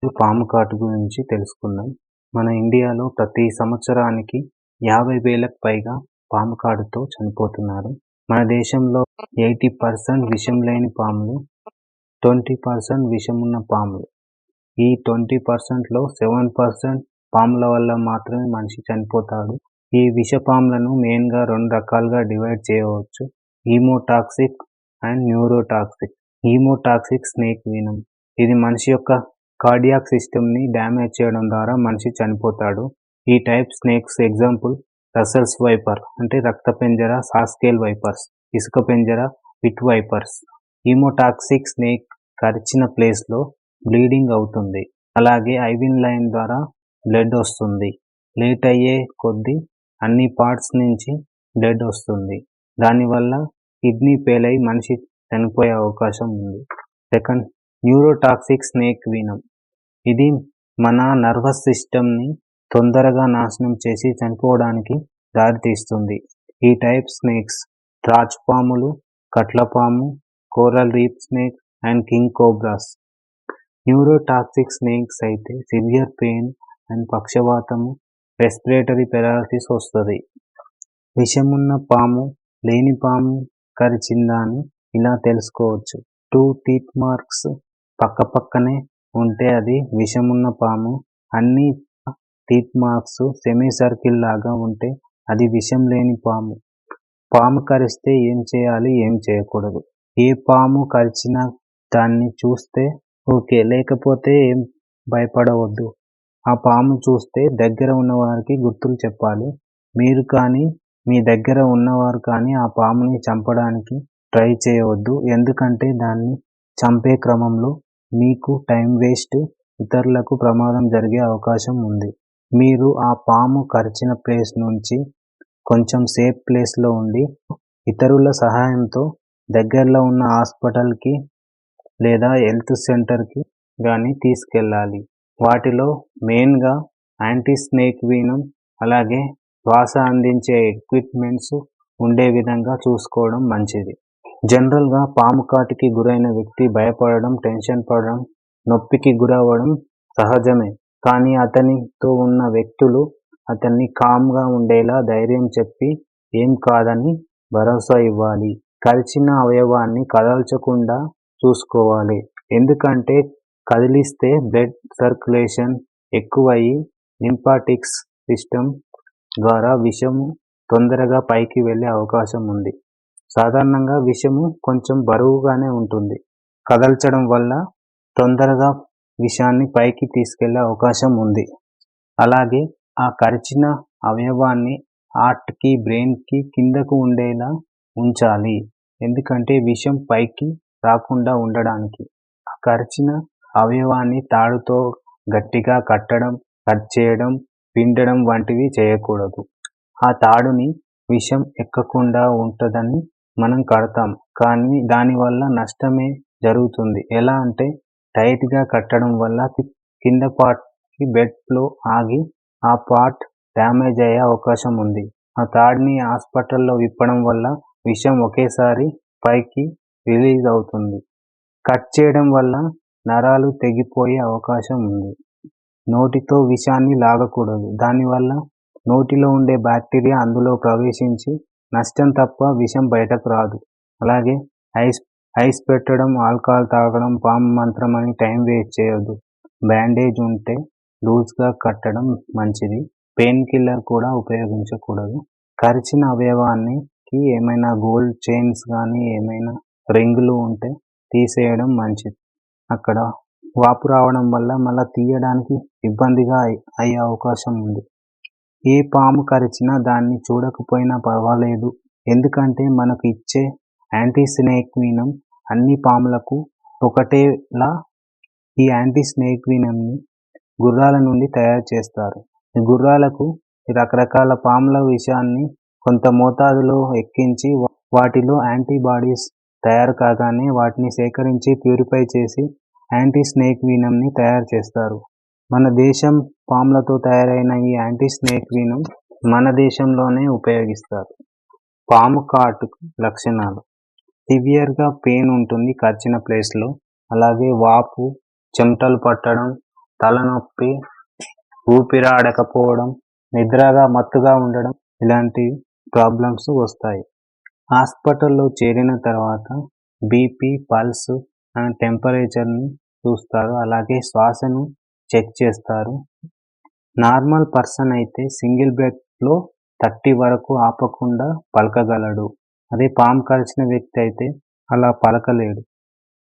పాము కాటు గురించి తెలుసుకుందాం. మన ఇండియాలో ప్రతి సంవత్సరానికి 50,000కు పైగా పాము కాటుతో చనిపోతున్నారు. మన దేశంలో 80% విషం లేని పాములు, 20% విషమున్న పాములు. ఈ 20%లో 7% పాముల వల్ల మాత్రమే మనిషి చనిపోతాడు. ఈ విషపాములను మెయిన్గా 2 రకాలుగా డివైడ్ చేయవచ్చు: haemotoxic and neurotoxic. Haemotoxic snake venom. ఇది మనిషి యొక్క కార్డియాక్ సిస్టమ్ని డ్యామేజ్ చేయడం ద్వారా మనిషి చనిపోతాడు. ఈ type snakes example Russell's viper అంటే రక్త పెంజర, సాస్కేల్ వైపర్స్, ఇసుక పెంజర, పిట్ వైపర్స్. హీమోటాక్సిక్ స్నేక్ కరిచిన ప్లేస్లో బ్లీడింగ్ అవుతుంది. అలాగే ఐవిన్ లైన్ ద్వారా బ్లడ్ వస్తుంది. లేట్ అయ్యే కొద్దీ అన్ని పార్ట్స్ నుంచి బ్లడ్ వస్తుంది. దానివల్ల కిడ్నీ ఫెయిల్ అయి మనిషి చనిపోయే అవకాశం ఉంది. Second, neurotoxic snake venom. ఇది మన నర్వస్ సిస్టమ్ని తొందరగా నాశనం చేసి చనిపోవడానికి దారితీస్తుంది. ఈ టైప్ స్నేక్స్ త్రాచుపాములు, కట్లపాము, coral reef snake and king cobras. Neurotoxic snakes అయితే సివియర్ పెయిన్ అండ్ పక్షవాతము, రెస్పిరేటరీ పెరాలసిస్ వస్తుంది. విషమున్న పాము లేని పాము కరిచిందా అని ఇలా తెలుసుకోవచ్చు. 2 టీత్ మార్క్స్ పక్కపక్కనే ఉంటే అది విషమున్న పాము. అన్ని టీత్ మార్క్స్ సెమీ సర్కిల్ లాగా ఉంటే అది విషం లేని పాము. పాము కరిస్తే ఏం చేయాలి, ఏం చేయకూడదు? ఏ పాము కరిచినా దాన్ని చూస్తే ఓకే, లేకపోతే ఏం భయపడవద్దు. ఆ పాము చూస్తే దగ్గర ఉన్నవారికి గుర్తులు చెప్పాలి. మీరు కానీ మీ దగ్గర ఉన్నవారు కానీ ఆ పాముని చంపడానికి ట్రై చేయవద్దు. ఎందుకంటే దాన్ని చంపే క్రమంలో మీకు టైం వేస్ట్, ఇతరులకు ప్రమాదం జరిగే అవకాశం ఉంది. మీరు ఆ పాము కరిచిన ప్లేస్ నుంచి కొంచెం సేఫ్ ప్లేస్లో ఉండి ఇతరుల సహాయంతో దగ్గరలో ఉన్న హాస్పిటల్కి లేదా హెల్త్ సెంటర్కి కానీ తీసుకెళ్ళాలి. వాటిలో మెయిన్గా యాంటీ స్నేక్ వీనం, అలాగే శ్వాస అందించే ఎక్విప్మెంట్స్ ఉండే విధంగా చూసుకోవడం మంచిది. జనరల్గా పాము కాటుకి గురైన వ్యక్తి భయపడడం, టెన్షన్ పడడం, నొప్పికి గురవ్వడం సహజమే. కానీ అతనితో ఉన్న వ్యక్తులు అతన్ని కామ్గా ఉండేలా ధైర్యం చెప్పి ఏం కాదని భరోసా ఇవ్వాలి. కరిచిన అవయవాన్ని కదల్చకుండా చూసుకోవాలి. ఎందుకంటే కదిలిస్తే బ్లడ్ సర్క్యులేషన్ ఎక్కువయ్యి లింఫాటిక్స్ సిస్టమ్ ద్వారా విషము తొందరగా పైకి వెళ్ళే అవకాశం ఉంది. సాధారణంగా విషము కొంచెం బరువుగానే ఉంటుంది. కదల్చడం వల్ల తొందరగా విషాన్ని పైకి తీసుకెళ్లే అవకాశం ఉంది. అలాగే ఆ కరిచిన అవయవాన్ని హార్ట్కి, బ్రెయిన్కి కిందకు ఉండేలా ఉంచాలి. ఎందుకంటే విషం పైకి రాకుండా ఉండడానికి. ఆ కరిచిన అవయవాన్ని తాడుతో గట్టిగా కట్టడం, కట్ చేయడం, పిండడం వంటివి చేయకూడదు. ఆ తాడుని విషం ఎక్కకుండా ఉంటుందని మనం కడతాం, కానీ దానివల్ల నష్టమే జరుగుతుంది. ఎలా అంటే టైట్గా కట్టడం వల్ల కింద పార్ట్కి బ్లడ్ ఫ్లో ఆగి ఆ పార్ట్ డ్యామేజ్ అయ్యే అవకాశం ఉంది. ఆ తాడుని హాస్పిటల్లో విప్పడం వల్ల విషం ఒకేసారి పైకి రిలీజ్ అవుతుంది. కట్ చేయడం వల్ల నరాలు తెగిపోయే అవకాశం ఉంది. నోటితో విషాన్ని లాగకూడదు. దానివల్ల నోటిలో ఉండే బ్యాక్టీరియా అందులో ప్రవేశించి నష్టం తప్ప విషం బయటకు రాదు. అలాగే ఐస్ పెట్టడం, ఆల్కహాల్ తాగడం, పాము మంత్రం అని టైం వేస్ట్ చేయొద్దు. బ్యాండేజ్ ఉంటే లూజ్గా కట్టడం మంచిది. పెయిన్ కిల్లర్ కూడా ఉపయోగించకూడదు. కరిచిన అవయవానికి ఏమైనా గోల్డ్ చైన్స్ కానీ ఏమైనా రింగులు ఉంటే తీసేయడం మంచిది. అక్కడ వాపు రావడం వల్ల మళ్ళీ తీయడానికి ఇబ్బందిగా అయ్యే అవకాశం ఉంది. ఏ పాము కరిచినా దాన్ని చూడకపోయినా పర్వాలేదు. ఎందుకంటే మనకు ఇచ్చే యాంటీ స్నేక్ వీనం అన్ని పాములకు ఒకటేలా. ఈ యాంటీ స్నేక్ వీనంని గుర్రాల నుండి తయారు చేస్తారు. ఈ గుర్రాలకు రకరకాల పాముల విషాన్ని కొంత మోతాదులో ఎక్కించి వాటిలో యాంటీబాడీస్ తయారు కాగానే వాటిని సేకరించి ప్యూరిఫై చేసి యాంటీ స్నేక్ వీనంని తయారు చేస్తారు. మన దేశం పాములతో తయారైన ఈ యాంటీ స్నేక్ వీనం మన దేశంలోనే ఉపయోగిస్తారు. పాము కాటు లక్షణాలు: సివియర్గా పెయిన్ ఉంటుంది కరిచిన ప్లేస్లో. అలాగే వాపు, చెమటలు పట్టడం, తలనొప్పి, ఊపిరాడకపోవడం, నిద్రగా మత్తుగా ఉండడం ఇలాంటి ప్రాబ్లమ్స్ వస్తాయి. హాస్పిటల్లో చేరిన తర్వాత బీపీ, పల్స్ అండ్ టెంపరేచర్ని చూస్తారు. అలాగే శ్వాసను చెక్ చేస్తారు. నార్మల్ పర్సన్ అయితే సింగిల్ బ్రెత్లో 30 వరకు ఆపకుండా పలకగలడు. అదే పాము కరిచిన వ్యక్తి అయితే అలా పలకలేడు.